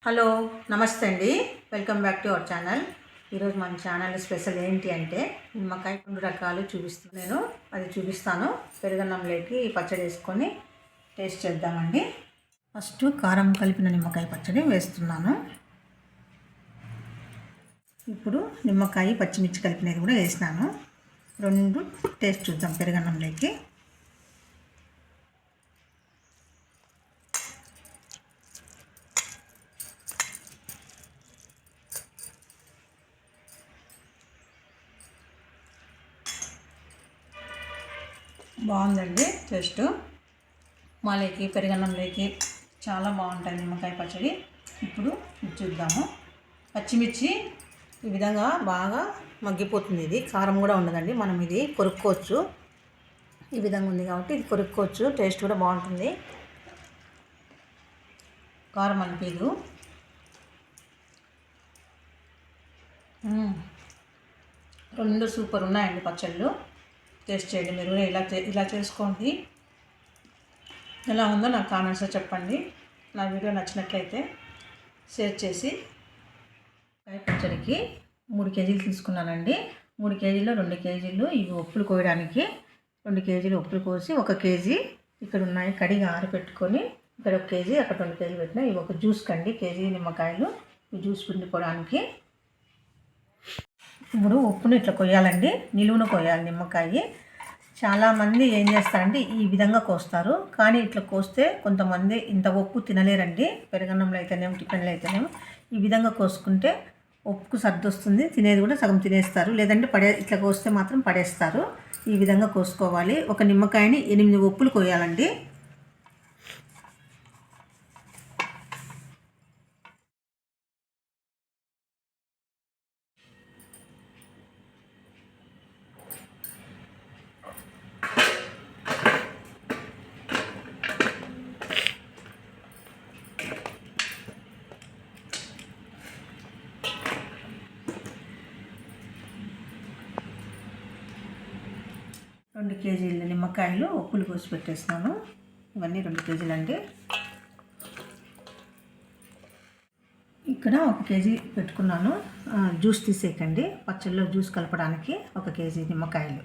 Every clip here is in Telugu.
హలో నమస్తే అండి, welcome back to our channel. ఈరోజు మన ఛానల్ స్పెషల్ ఏంటి అంటే నిమ్మకాయ 2 రకాలు చూపిస్తాను. నేను అది చూపిస్తాను. పెరుగన్నంలోకి పచ్చడి వేసుకొని టేస్ట్ చేద్దామండి. ఫస్ట్ కారం కలిపిన నిమ్మకాయ పచ్చడి వేస్తున్నాను. ఇప్పుడు నిమ్మకాయ పచ్చిమిర్చి కలిపినది కూడా వేసినాను. 2 టేస్ట్ చూద్దాం పెరుగన్నంలోకి. బాగుందండి టేస్ట్. మాలేకి పెరుగన్నంలోకి చాలా బాగుంటుంది నిమ్మకాయ పచ్చడి. ఇప్పుడు చూద్దాము. పచ్చిమిర్చి ఈ విధంగా బాగా మగ్గిపోతుంది. ఇది కారం కూడా ఉండదండి, మనం ఇది కొరుక్కోవచ్చు. ఈ విధంగా ఉంది కాబట్టి ఇది కొరుక్కోవచ్చు. టేస్ట్ కూడా బాగుంటుంది, కారం అనిపించదు. రెండు సూపర్ ఉన్నాయండి పచ్చళ్ళు. టేస్ట్ చేయండి, మీరు ఇలా చేసుకోండి. ఎలా ఉందో నాకు కామెంట్స్లో చెప్పండి. నా వీడియో నచ్చినట్లయితే షేర్ చేసి. పచ్చడికి 3 కేజీలు తీసుకున్నానండి. 3 కేజీలో 2 కేజీలు ఇవి ఒప్పులు కోయడానికి. 2 కేజీలు ఒప్పులు కోసి 1 కేజీ ఇక్కడ ఉన్నాయి కడిగి ఆరబెట్టుకొని, ఇక్కడ 1 కేజీ అక్కడ 2 కేజీలు పెట్టిన. ఇవి ఒక జ్యూస్ కండి, కేజీ నిమ్మకాయలు ఈ జ్యూస్ పిండుకోవడానికి. ఇప్పుడు ఉప్పును ఇట్లా కొయ్యాలండి, నిలువున కొయ్యాలి నిమ్మకాయ. చాలామంది ఏం చేస్తారంటే ఈ విధంగా కోస్తారు, కానీ ఇట్లా కోస్తే కొంతమంది ఇంత ఉప్పు తినలేరండి. పెరుగన్నంలో అయితేనేమో టిఫిన్లో అయితేనేమో ఈ విధంగా కోసుకుంటే ఉప్పుకు సర్ది వస్తుంది, తినేది కూడా సగం తినేస్తారు. లేదంటే ఇట్లా కోస్తే మాత్రం పడేస్తారు. ఈ విధంగా కోసుకోవాలి. ఒక నిమ్మకాయని 8 ఉప్పులు కోయాలండి. రెండు కేజీల నిమ్మకాయలు ఉప్పులు కోసి పెట్టేస్తున్నాను. ఇవన్నీ 2 కేజీలు అండి. ఇక్కడ 1 కేజీ పెట్టుకున్నాను. జ్యూస్ తీసేయకండి, పచ్చళ్ళలో జ్యూస్ కలపడానికి 1 కేజీ నిమ్మకాయలు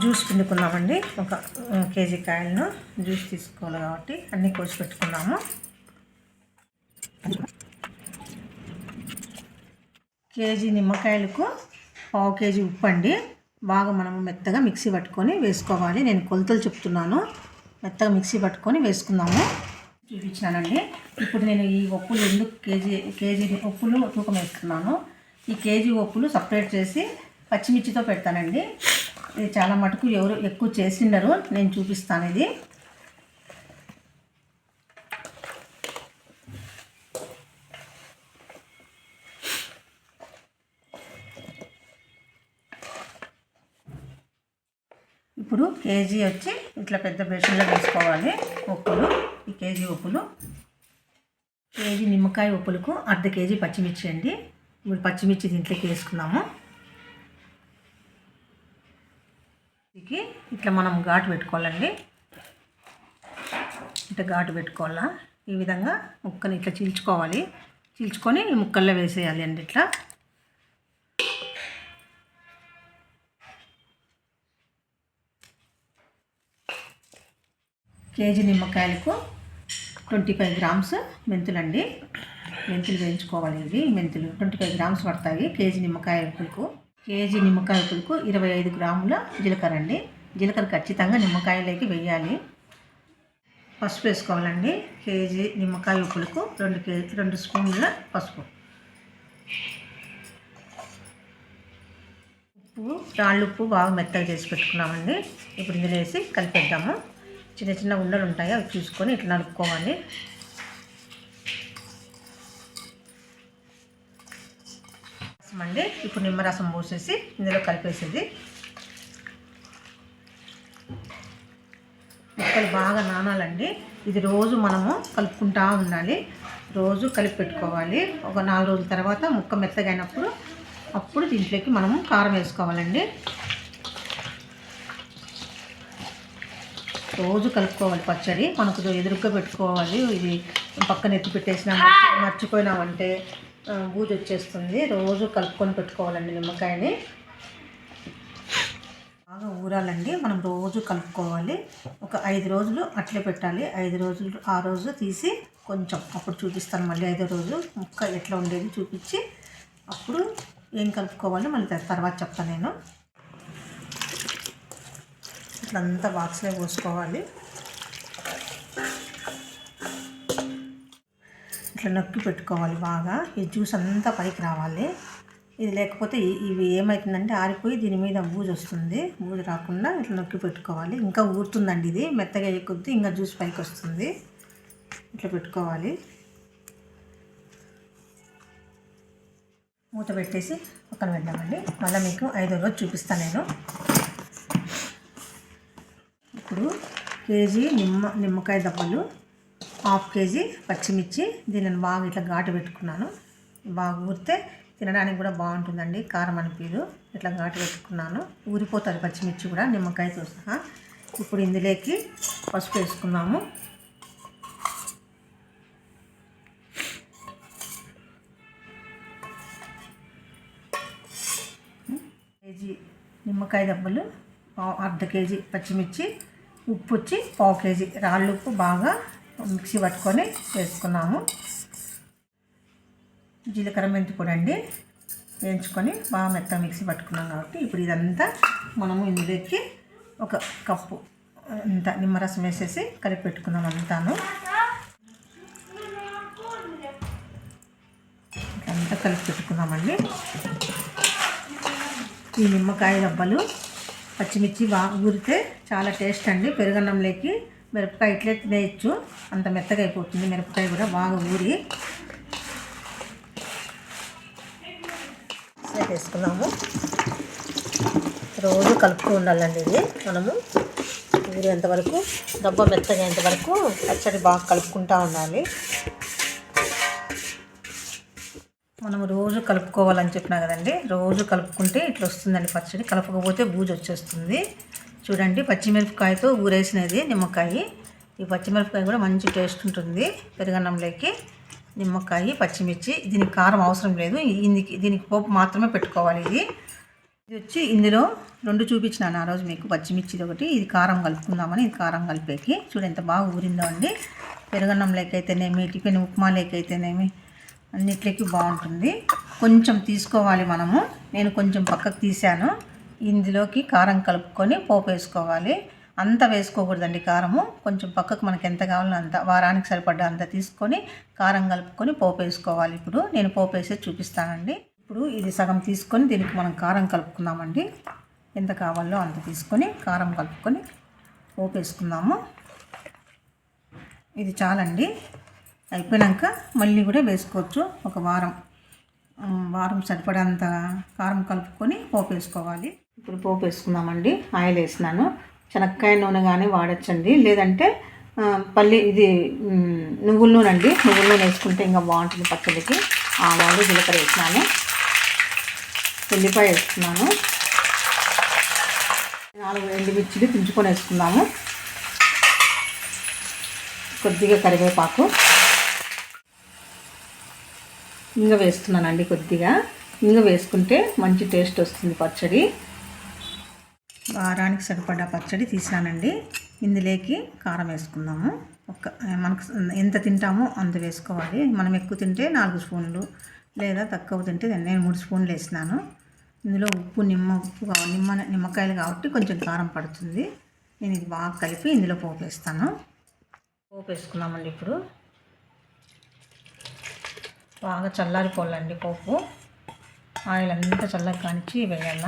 జ్యూస్ పిండుకున్నామండి. 1 కేజీ కాయలను జ్యూస్ తీసుకోవాలి కాబట్టి అన్నీ కోసి పెట్టుకున్నాము. కేజీ నిమ్మకాయలకు 1/2 కేజీ ఉప్పు అండి. బాగా మనము మెత్తగా మిక్సీ పట్టుకొని వేసుకోవాలి. నేను కొలతలు చెప్తున్నాను, మెత్తగా మిక్సీ పట్టుకొని వేసుకుందాము. చూపించానండి. ఇప్పుడు నేను ఈ ఉప్పులు ఎందుకు కేజీ ఉప్పులు తూకం వేస్తున్నాను. ఈ కేజీ ఉప్పులు సపరేట్ చేసి పచ్చిమిర్చితో పెడతానండి. ఇది చాలా మటుకు ఎవరు ఎక్కువ చేసిండరు, నేను చూపిస్తాను. ఇది ఇప్పుడు కేజీ వచ్చి ఇట్లా పెద్ద బేషన్లో వేసుకోవాలి ఉప్పులు. ఈ కేజీ ఉప్పులు, కేజీ నిమ్మకాయ ఉప్పులకు 1/2 కేజీ పచ్చిమిర్చి అండి. ఇప్పుడు పచ్చిమిర్చి దీంట్లోకి వేసుకున్నాము. ఇట్లా మనం ఘాటు పెట్టుకోవాలండి, ఇట్లా ఘాటు పెట్టుకోవాలా. ఈ విధంగా ముక్కని ఇట్లా చీల్చుకోవాలి. చీల్చుకొని ఈ ముక్కల్లో వేసేయాలి అండి. ఇట్లా కేజీ నిమ్మకాయలకు 25 గ్రామ్స్ మెంతులండి. మెంతులు వేయించుకోవాలి. ఇవి మెంతులు 25 గ్రామ్స్ పడతాయి కేజీ నిమ్మకాయ ఉప్పులకు. కేజీ నిమ్మకాయ ఉప్పులకు 25 గ్రాముల జీలకర్ర అండి. జీలకర్ర ఖచ్చితంగా నిమ్మకాయలోకి వేయాలి. పసుపు వేసుకోవాలండి. కేజీ నిమ్మకాయ ఉప్పులకు 2 స్పూన్ల పసుపు. ఉప్పు, రాళ్ళుప్పు బాగా మెత్తగా చేసి పెట్టుకున్నామండి. ఇప్పుడు ఇందులో వేసి కలిపేద్దాము. చిన్న చిన్న ఉండలు ఉంటాయి, అవి చూసుకొని ఇట్లా నలుపుకోవాలి. రసం అండి. ఇప్పుడు నిమ్మరసం పోసేసి ఇందులో కలిపేసేది. ముక్కలు బాగా నానాలండి. ఇది రోజు మనము కలుపుకుంటూ ఉండాలి, రోజు కలిపి పెట్టుకోవాలి. ఒక 4 రోజుల తర్వాత ముక్క మెత్తగా అయినప్పుడు అప్పుడు దీంట్లోకి మనము కారం వేసుకోవాలండి. రోజు కలుపుకోవాలి పచ్చడి. మనకు ఎదురుగా పెట్టుకోవాలి. ఇది పక్కన ఎత్తి పెట్టేసినా మర్చిపోయినామంటే బూజు వచ్చేస్తుంది. రోజు కలుపుకొని పెట్టుకోవాలండి నిమ్మకాయని. బాగా ఊరాలండి. మనం రోజు కలుపుకోవాలి. ఒక 5 రోజులు అట్లే పెట్టాలి. 5 రోజులు ఆ రోజు తీసి కొంచెం అప్పుడు చూపిస్తాను. మళ్ళీ 5వ రోజు ముక్క ఎట్లా ఉండేది చూపించి అప్పుడు ఏం కలుపుకోవాలి మళ్ళీ తర్వాత చెప్తాను నేను. ఇట్లంతా బాక్స్లో పోసుకోవాలి. ఇట్లా నొక్కి పెట్టుకోవాలి బాగా. ఈ జ్యూస్ అంతా పైకి రావాలి. ఇది లేకపోతే ఇవి ఏమవుతుందంటే ఆరిపోయి దీని మీద బూజు వస్తుంది. బూజు రాకుండా ఇట్లా నొక్కి పెట్టుకోవాలి. ఇంకా ఊరుతుందండి. ఇది మెత్తగా కొద్దీ ఇంకా జ్యూస్ పైకి వస్తుంది. ఇట్లా పెట్టుకోవాలి. మూత పెట్టేసి పక్కన పెట్టామండి. మళ్ళీ మీకు 5వ రోజు చూపిస్తాను నేను. ఇప్పుడు కేజీ నిమ్మకాయ దబ్బలు, 1/2 కేజీ పచ్చిమిర్చి, దీనిని బాగా ఇట్లా ఘాటు పెట్టుకున్నాను. బాగా ఊరితే తినడానికి కూడా బాగుంటుందండి. కారం అనిపించదు. ఇట్లా ఘాటు పెట్టుకున్నాను. ఊరిపోతుంది పచ్చిమిర్చి కూడా నిమ్మకాయతో సహా. ఇప్పుడు ఇందులోకి పసుపు వేసుకున్నాము. కేజీ నిమ్మకాయ దబ్బలు, 1/2 కేజీ పచ్చిమిర్చి, ఉప్పు వచ్చి 1/2 కేజీ రాళ్ళు ఉప్పు బాగా మిక్సీ పట్టుకొని వేసుకున్నాము. జీలకర్ర మెంతి పొడి అండి వేయించుకొని బాగా మెత్తగా మిక్సీ పట్టుకున్నాం కాబట్టి ఇప్పుడు ఇదంతా మనము ఇందులోకి 1 కప్పు ఇంత నిమ్మరసం వేసేసి కలిపి పెట్టుకున్నాం అంతాను. అంతా కలిపి పెట్టుకున్నామండి. ఈ నిమ్మకాయ దబ్బలు పచ్చిమిర్చి బాగా ఊరితే చాలా టేస్ట్ అండి. పెరుగన్నంలోకి మిరపకాయ ఇట్లే తినేయచ్చు. అంత మెత్తగా అయిపోతుంది మిరపకాయ కూడా బాగా ఊరి. వేసుకున్నాము. రోజు కలుపుతూ ఉండాలండి. ఇది మనము ఊరేంతవరకు దెబ్బ మెత్తగా అయ్యేంతవరకు పచ్చడి బాగా కలుపుకుంటూ ఉండాలి. మనము రోజు కలుపుకోవాలని చెప్పినా కదండి. రోజు కలుపుకుంటే ఇట్లా వస్తుందండి పచ్చడి. కలపకపోతే బూజు వచ్చేస్తుంది. చూడండి పచ్చిమిరపకాయతో ఊరేసినది నిమ్మకాయ. ఈ పచ్చిమిరపకాయ కూడా మంచి టేస్ట్ ఉంటుంది పెరుగన్నంలోకి. నిమ్మకాయ పచ్చిమిర్చి, దీనికి కారం అవసరం లేదు. దీనికి పోపు మాత్రమే పెట్టుకోవాలి. ఇది వచ్చి ఇందులో 2 చూపించినాను ఆ రోజు మీకు. పచ్చిమిర్చిది ఒకటి, ఇది కారం కలుపుకుందామని. ఇది కారం కలిపేకి చూడు ఎంత బాగా ఊరిందో అండి. పెరుగన్నంలోకి అయితేనేమి, టిఫిన్ ఉప్మాలోకి అయితేనేమి అన్నిట్లోకి బాగుంటుంది. కొంచెం తీసుకోవాలి మనము. నేను కొంచెం పక్కకు తీసాను. ఇందులోకి కారం కలుపుకొని పోపు వేసుకోవాలి. అంత వేసుకోకూడదండి కారము. కొంచెం పక్కకు మనకి ఎంత కావాలో అంత, వారానికి సరిపడ్డా అంత తీసుకొని కారం కలుపుకొని పోపు వేసుకోవాలి. ఇప్పుడు నేను పోపు వేసి చూపిస్తానండి. ఇప్పుడు ఇది సగం తీసుకొని దీనికి మనం కారం కలుపుకుందామండి. ఎంత కావాలో అంత తీసుకొని కారం కలుపుకొని పోపు వేసుకుందాము. ఇది చాలండి. అయిపోయాక మళ్ళీ కూడా వేసుకోవచ్చు. ఒక వారం సరిపడంత కారం కలుపుకొని పోపు వేసుకోవాలి. ఇప్పుడు పోపు వేసుకుందామండి. ఆయిల్ వేసినాను. శనక్కాయ నూనె కానీ వాడచ్చండి. లేదంటే నువ్వుల నూనె అండి. నువ్వుల నూనె వేసుకుంటే ఇంకా బాగుంటుంది పచ్చడికి. ఆవాలు జీలకర్ర వేసినాను. ఉల్లిపాయ వేసుకున్నాను. 4 ఎండుమిర్చిలు తుంచుకొని వేసుకుందాము. కొద్దిగా కరివేపాకు, ఇంగ వేస్తున్నానండి. కొద్దిగా ఇంగ వేసుకుంటే మంచి టేస్ట్ వస్తుంది పచ్చడి. వారానికి సరిపడా పచ్చడి తీసానండి. ఇందులోకి కారం వేసుకుందాము. మనకు ఎంత తింటామో అంత వేసుకోవాలి. మనం ఎక్కువ తింటే 4 స్పూన్లు, లేదా తక్కువ తింటే నేను 3 స్పూన్లు వేసినాను. ఇందులో నిమ్మకాయలు కాబట్టి కొంచెం కారం పడుతుంది. నేను ఇది బాగా కలిపి ఇందులో పోపు వేస్తాను. పోపు వేసుకున్నామండి. ఇప్పుడు బాగా చల్లారిపోవాలండి పోపు. ఆయిల్ అంతా చల్లగా కానిచ్చి వేయాల.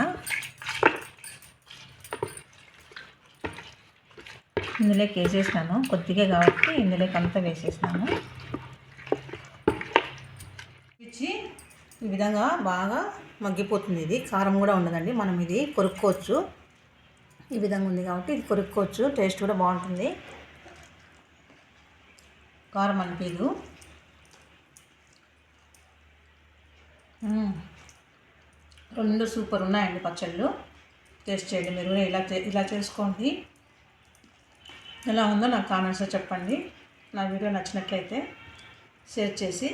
ఇందులోకి వేసేసినాను. కొద్దిగా కాబట్టి ఇందులోకి అంతా వేసేసినాను. ఈ విధంగా బాగా మగ్గిపోతుంది. ఇది కారం కూడా ఉండదండి. మనం ఇది కొరుక్కోవచ్చు. ఈ విధంగా ఉంది కాబట్టి ఇది కొరుక్కోవచ్చు. టేస్ట్ కూడా బాగుంటుంది. కారం అనిపించదు. 2 సూపర్ ఉన్నాయండి పచ్చళ్ళు. టేస్ట్ చేయండి మీరు. ఇలా చేసుకోండి. ఎలా ఉందో నాకు కామెంట్స్లో చెప్పండి. నా వీడియో నచ్చినట్లయితే షేర్ చేసి